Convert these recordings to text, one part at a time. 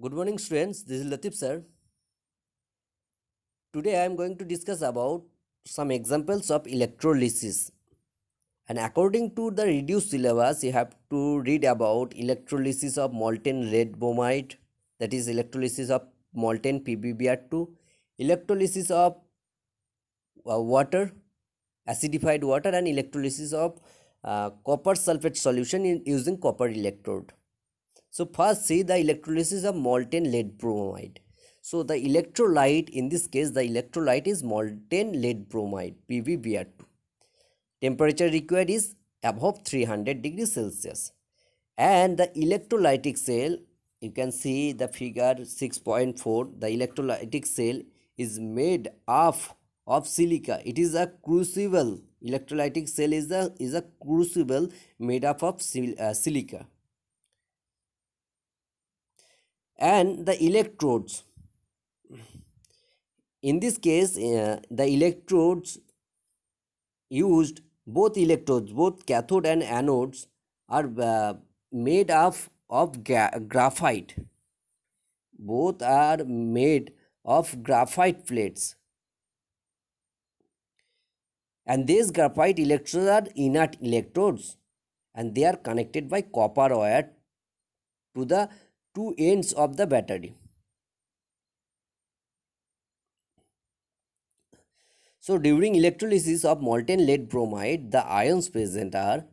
Good morning, students. This is Latif sir. Today I am going to discuss about some examples of electrolysis. And according to the reduced syllabus, you have to read about electrolysis of molten lead bromide, that is electrolysis of molten PbBr2, electrolysis of water, acidified water, and electrolysis of copper sulfate solution using copper electrode. So first see the electrolysis of molten lead bromide. So the electrolyte, in this case the electrolyte is molten lead bromide PbBr2. Temperature required is above 300 degrees Celsius. And the electrolytic cell, you can see the figure 6.4, the electrolytic cell is made of silica. It is a crucible. Electrolytic cell is a crucible made up of silica. And the electrodes, in this case the electrodes used, both cathode and anodes are made of graphite. Both are made of graphite plates, and these graphite electrodes are inert electrodes, and they are connected by copper wire to the two ends of the battery. So during electrolysis of molten lead bromide, the ions present are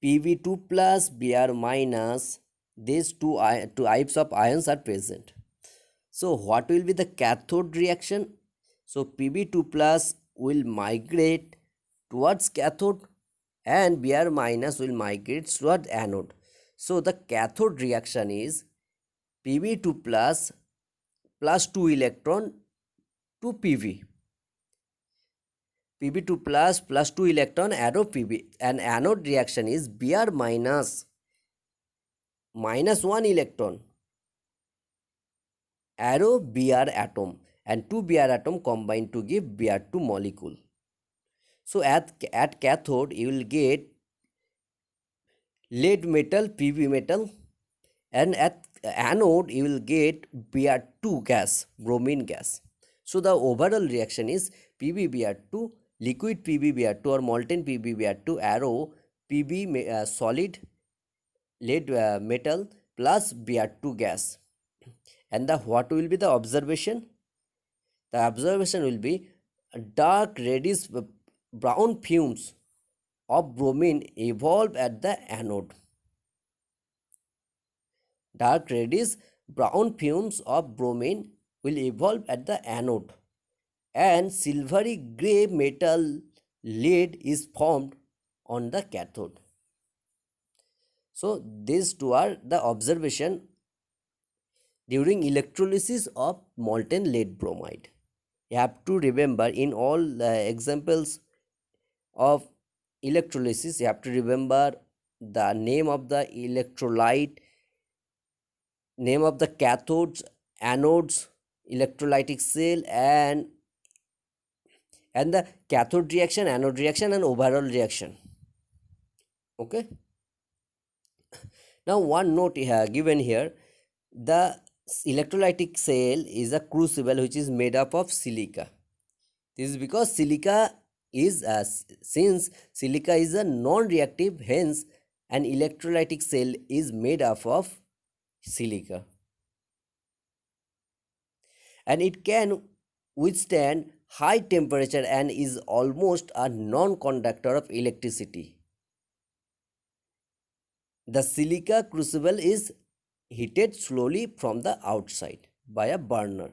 Pb2 plus Br minus. These two types of ions are present. So what will be the cathode reaction? So Pb2 plus will migrate towards cathode and Br minus will migrate towards anode. So the cathode reaction is Pb2 plus 2 electron to Pv. Pb2 plus 2 electron arrow Pb, and anode reaction is Br minus 1 electron arrow Br atom, and 2 Br atom combine to give Br2 molecule. So at cathode you will get lead metal Pb metal, and at anode you will get Br2 gas, bromine gas. So the overall reaction is PbBr2, liquid PbBr2 or molten PbBr2 arrow Pb solid lead metal plus Br2 gas. And the what will be the observation? The observation will be dark reddish brown fumes of bromine evolve at the anode. Dark reddish brown fumes of bromine will evolve at the anode, and silvery grey metal lead is formed on the cathode. So these two are the observation during electrolysis of molten lead bromide. You have to remember in all examples of electrolysis, you have to remember the name of the electrolyte, name of the cathodes, anodes, electrolytic cell, and the cathode reaction, anode reaction, and overall reaction. Okay. Now one note given here, the electrolytic cell is a crucible which is made up of silica. This is because silica is since silica is a non-reactive, hence an electrolytic cell is made up of silica, and it can withstand high temperature and is almost a non-conductor of electricity. The silica crucible is heated slowly from the outside by a burner.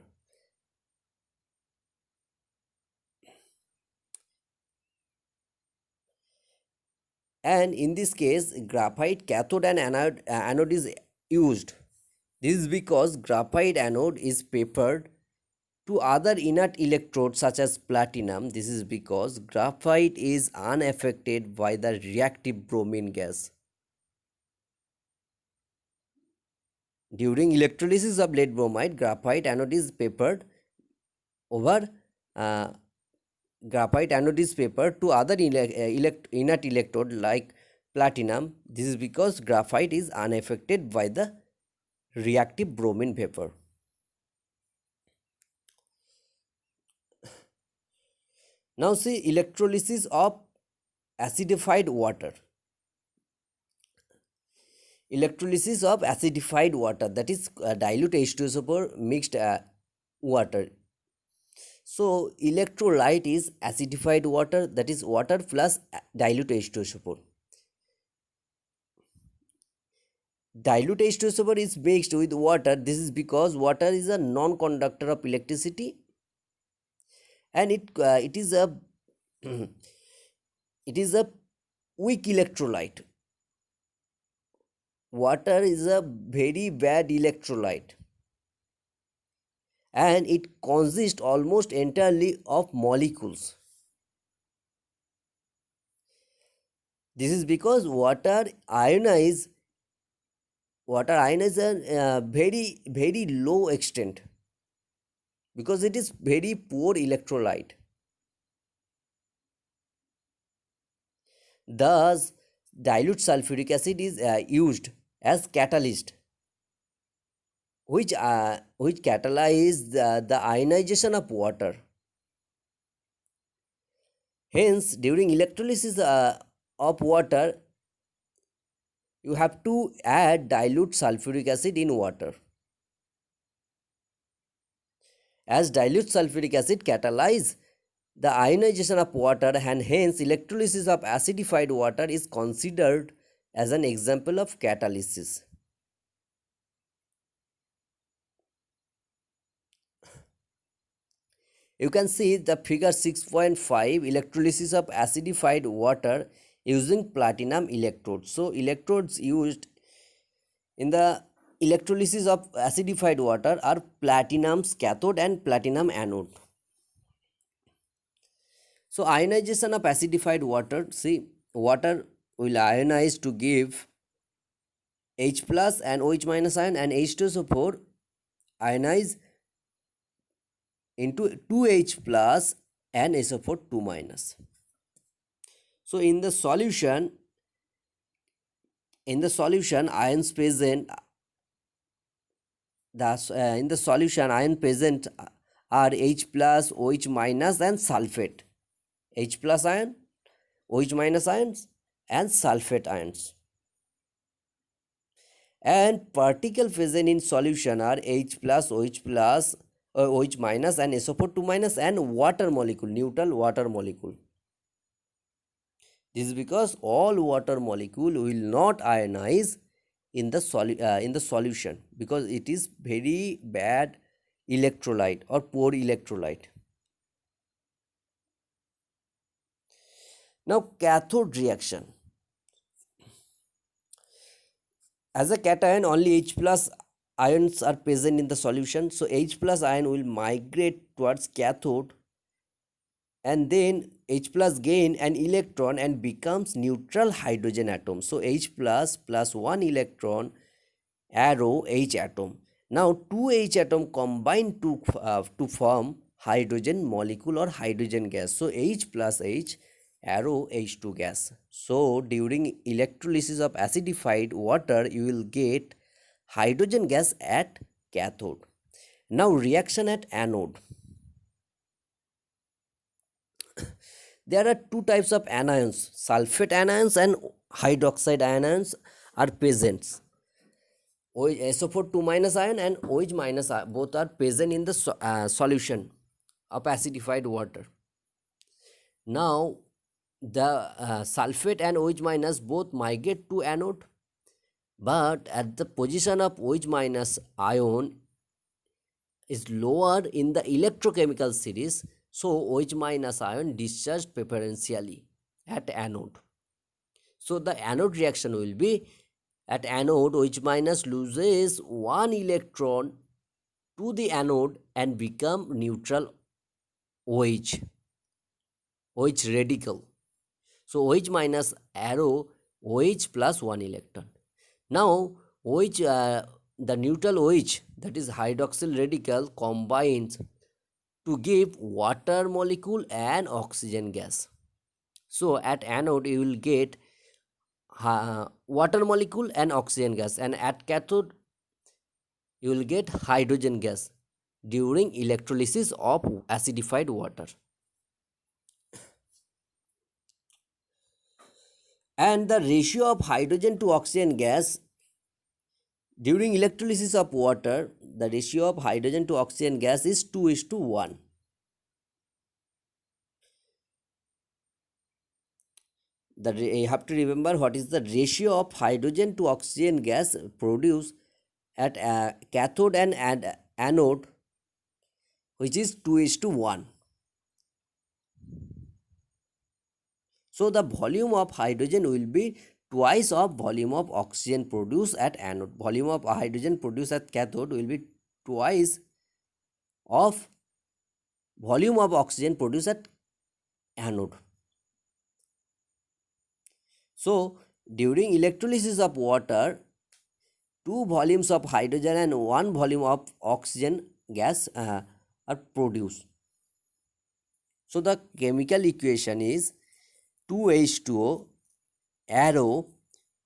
And in this case, graphite cathode and anode is used. This is because graphite anode is peppered to other inert electrodes such as platinum. This is because graphite is unaffected by the reactive bromine gas. During electrolysis of lead bromide, graphite anode is peppered over graphite anode is peppered to other inert electrode like platinum. This is because graphite is unaffected by the reactive bromine vapor. Now see electrolysis of acidified water. Electrolysis of acidified water, that is dilute H2SO4 mixed water. So electrolyte is acidified water, that is water plus dilute H2SO4. Dilute H2SO4 is mixed with water. This is because water is a non-conductor of electricity, and it is a it is a weak electrolyte. Water is a very bad electrolyte, and it consists almost entirely of molecules. This is because water ionize a very low extent, because it is very poor electrolyte. Thus dilute sulfuric acid is used as catalyst, which catalyze the ionization of water. Hence, during electrolysis of water, you have to add dilute sulfuric acid in water, as dilute sulfuric acid catalyze the ionization of water, and hence electrolysis of acidified water is considered as an example of catalysis. You can see the figure 6.5, electrolysis of acidified water using platinum electrodes. So electrodes used in the electrolysis of acidified water are platinum's cathode and platinum anode. So ionization of acidified water, see water will ionize to give H plus and OH minus ion, and H2SO4 ionize into 2H plus and SO4 2 minus. So in the solution ions present in the solution ion present are H plus, OH minus and sulfate. H plus ion, OH minus ions and sulfate ions. And particle present in solution are H plus, OH minus and SO4 2 minus and water molecule, neutral water molecule. This is because all water molecule will not ionize in the solution, because it is very bad electrolyte or poor electrolyte. Now cathode reaction. As a cation, only H plus ions are present in the solution. So H plus ion will migrate towards cathode, and then H plus gain an electron and becomes neutral hydrogen atom. So H plus plus 1 electron, arrow H atom. Now 2 H atom combine to form hydrogen molecule or hydrogen gas. So H plus H, arrow H2 gas. So during electrolysis of acidified water, you will get hydrogen gas at cathode. Now reaction at anode. There are two types of anions, sulfate anions and hydroxide anions are present. SO4 2 minus ion and OH minus ion, both are present in the solution of acidified water. Now the sulfate and OH minus both migrate to anode, but at the position of OH minus ion is lower in the electrochemical series, so OH minus ion discharged preferentially at anode. So the anode reaction will be, at anode OH minus loses 1 electron to the anode and become neutral OH radical. So OH minus arrow OH plus 1 electron. Now OH, the neutral OH, that is hydroxyl radical, combines to give water molecule and oxygen gas. So at anode you will get water molecule and oxygen gas, and at cathode you will get hydrogen gas during electrolysis of acidified water. And the ratio of hydrogen to oxygen gas during electrolysis of water, the ratio of hydrogen to oxygen gas is 2:1. You have to remember what is the ratio of hydrogen to oxygen gas produced at cathode and anode, which is 2:1. So the volume of hydrogen will be twice of volume of oxygen produced at anode. Volume of hydrogen produced at cathode will be twice of volume of oxygen produced at anode. So during electrolysis of water, 2 volumes of hydrogen and 1 volume of oxygen gas are produced. So the chemical equation is 2H2O arrow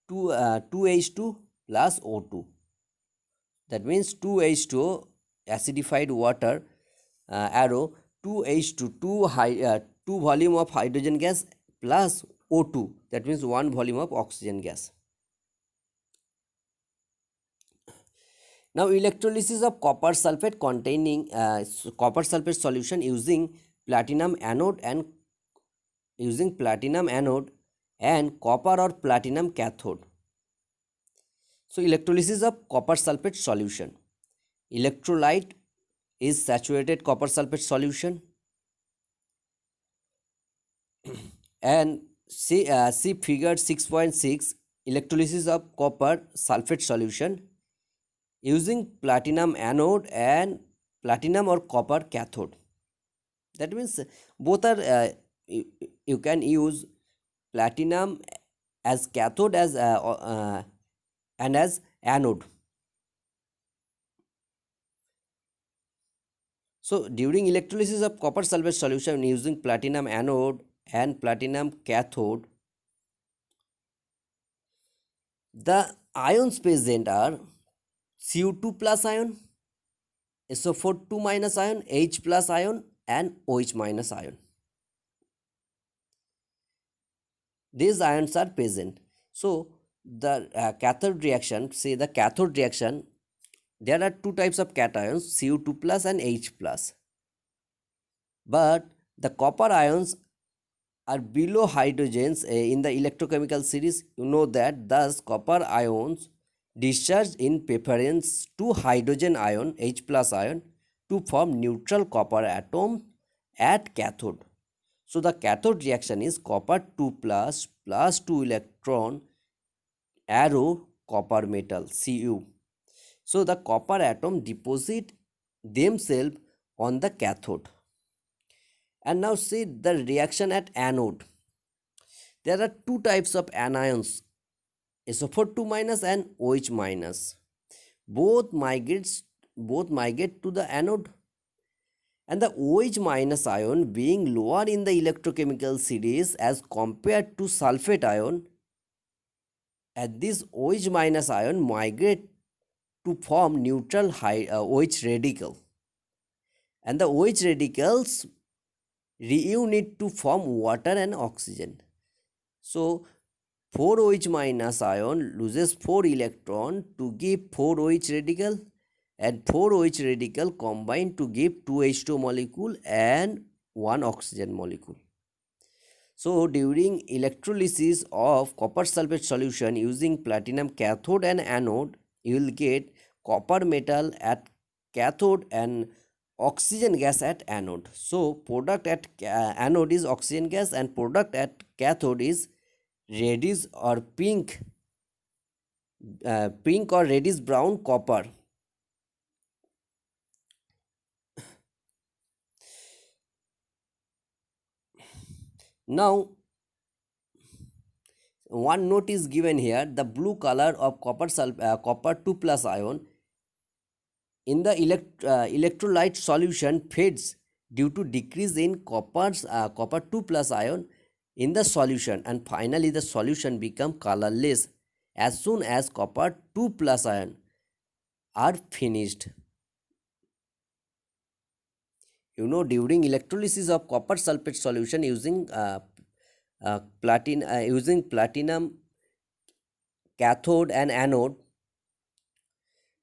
2H2 plus O2. That means 2H2O acidified water arrow 2H2 2 volume of hydrogen gas plus O2, that means 1 volume of oxygen gas. Now electrolysis of copper sulfate containing copper sulfate solution using platinum anode and copper or platinum cathode. So electrolysis of copper sulfate solution. Electrolyte is saturated copper sulfate solution, and see figure 6.6, electrolysis of copper sulfate solution using platinum anode and platinum or copper cathode. That means both are you can use platinum as cathode as and as anode. So during electrolysis of copper sulfate solution using platinum anode and platinum cathode, the ions present are Cu2 plus ion, SO4 2 minus ion, H plus ion and OH minus ion. These ions are present. So the cathode reaction, say the cathode reaction, there are 2 types of cations, Cu2 plus and H plus. But the copper ions are below hydrogens in the electrochemical series. You know that, thus copper ions discharge in preference to hydrogen ion H plus ion to form neutral copper atom at cathode. So the cathode reaction is copper 2 plus 2 electron arrow copper metal Cu. So the copper atom deposit themselves on the cathode. And now see the reaction at anode. There are 2 types of anions, SO4 2 minus and OH minus. Both migrate to the anode, and the OH minus ion being lower in the electrochemical series as compared to sulfate ion, and this OH minus ion migrate to form neutral OH radical, and the OH radicals reunite to form water and oxygen. So 4 OH minus ion loses 4 electron to give 4 OH radical, and 4 OH radical combine to give 2 H2 molecule and 1 oxygen molecule. So during electrolysis of copper sulfate solution using platinum cathode and anode, you will get copper metal at cathode and oxygen gas at anode. So product at anode is oxygen gas and product at cathode is reddish or pink or reddish brown copper. Now one note is given here, the blue color of copper 2 plus ion in the electrolyte solution fades due to decrease in copper 2 plus ion in the solution, and finally the solution become colorless as soon as copper 2 plus ion are finished. During electrolysis of copper sulfate solution using platinum cathode and anode,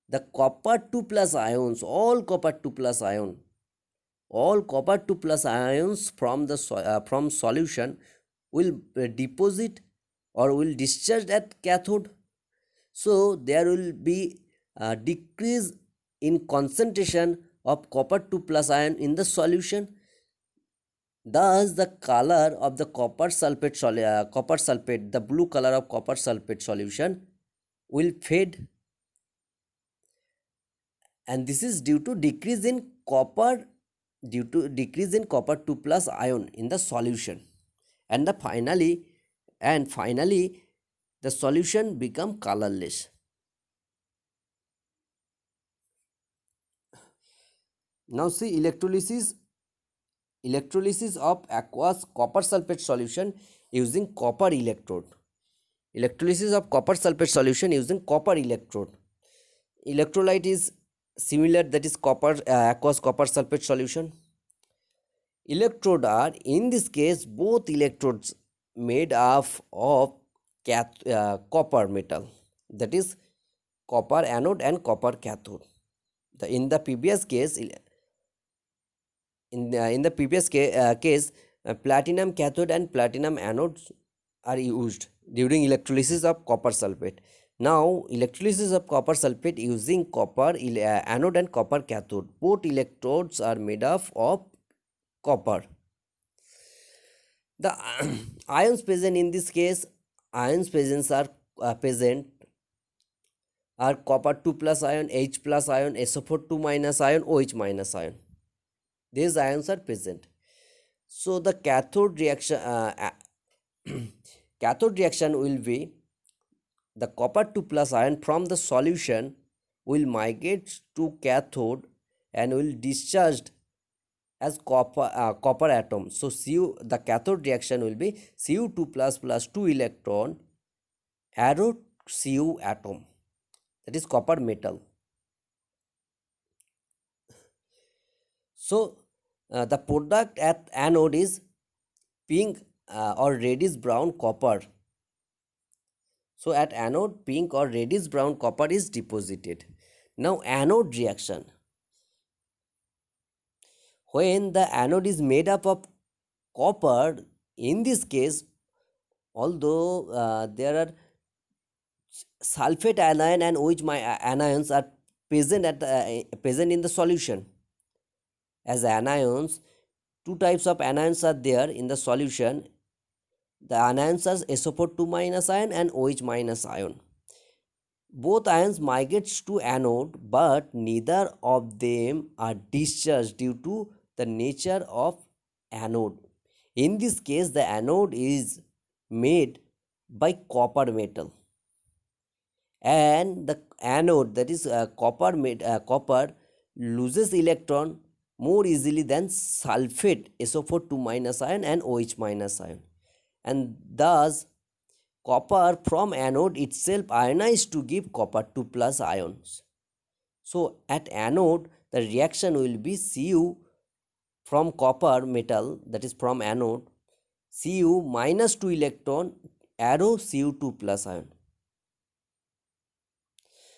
the copper 2 plus ions, all copper 2 plus ions from from solution will deposit or will discharge at cathode. So there will be a decrease in concentration of copper 2 plus ion in the solution. Thus the color of the copper sulfate, the blue color of copper sulfate solution will fade, and this is due to decrease in copper 2 plus ion in the solution. And finally the solution become colorless. Now see electrolysis of aqueous copper sulfate solution using copper electrode. Electrolysis of copper sulfate solution using copper electrode. Electrolyte is similar, that is aqueous copper sulfate solution. Electrode are in this case both electrodes made of copper metal, that is copper anode and copper cathode. In the previous case platinum cathode and platinum anodes are used during electrolysis of copper sulfate. Now electrolysis of copper sulfate using copper anode and copper cathode, both electrodes are made of copper. The ions present in this case, are copper 2 plus ion, H plus ion, SO4 2 minus ion, OH minus ion. These ions are present. So the cathode reaction will be the copper 2 plus ion from the solution will migrate to cathode and will discharged as copper atom. So the cathode reaction will be Cu2 plus 2 electron arrow Cu atom, that is copper metal. So the product at anode is pink or reddish brown copper. So at anode, pink or reddish brown copper is deposited. Now anode reaction. When the anode is made up of copper, in this case, although there are sulfate anion and OH anions are present in the solution. As anions, two types of anions are there in the solution. The anions are SO4 2 minus ion and OH minus ion. Both ions migrates to anode, but neither of them are discharged due to the nature of anode. In this case, the anode is made by copper metal, and the anode, that is copper loses electron more easily than sulfate SO4 2 minus ion and OH minus ion, and thus copper from anode itself ionized to give copper 2 plus ions. So at anode the reaction will be Cu from copper metal, that is from anode, Cu minus 2 electron arrow Cu2 plus ion.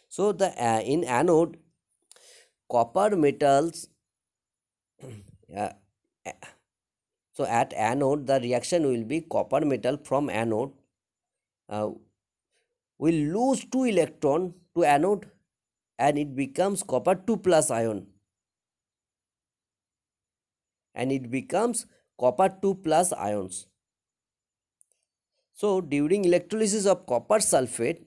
So the in anode copper metals so at anode the reaction will be copper metal from anode will lose 2 electron to anode and it becomes copper 2 plus ion, ions. So during electrolysis of copper sulfate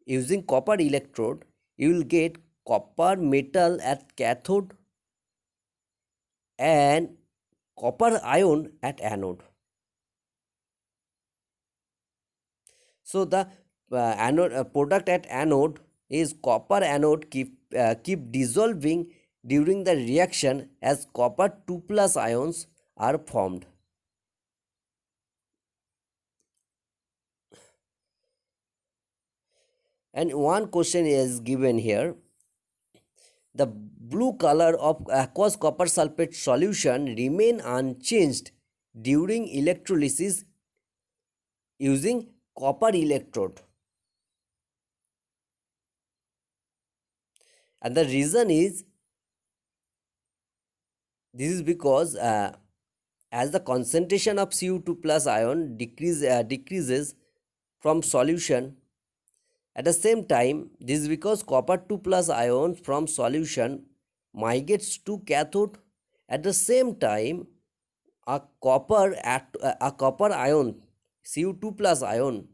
using copper electrode, you will get copper metal at cathode and copper ion at anode. So the product at anode is copper anode keep dissolving during the reaction as copper 2 plus ions are formed. And one question is given here. The blue color of aqueous copper sulfate solution remain unchanged during electrolysis using copper electrode. And the reason is, this is because as the concentration of Cu2 plus ion decreases from solution, at the same time, this is because copper 2 plus ion from solution migrates to cathode. At the same time, a copper ion, Cu2 plus ion,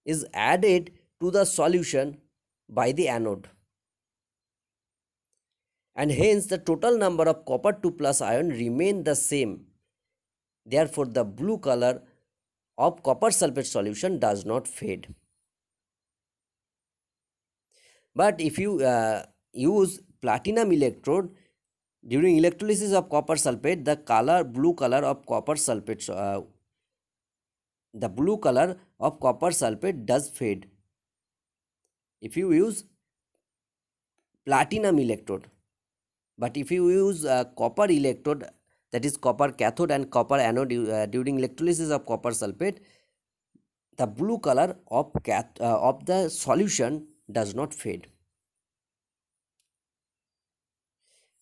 is added to the solution by the anode, and hence the total number of copper 2 plus ion remain the same. Therefore, the blue color of copper sulfate solution does not fade. But if you use platinum electrode during electrolysis of copper sulfate, the blue color of copper sulfate does fade. If you use platinum electrode, but if you use copper electrode, that is copper cathode and copper anode, during electrolysis of copper sulfate, the blue color of the solution does not fade.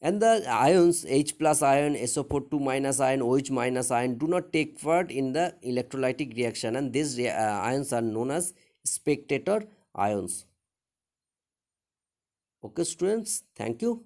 And the ions H plus ion, SO4 2 minus ion, OH minus ion do not take part in the electrolytic reaction, and these ions are known as spectator ions. Okay students, thank you.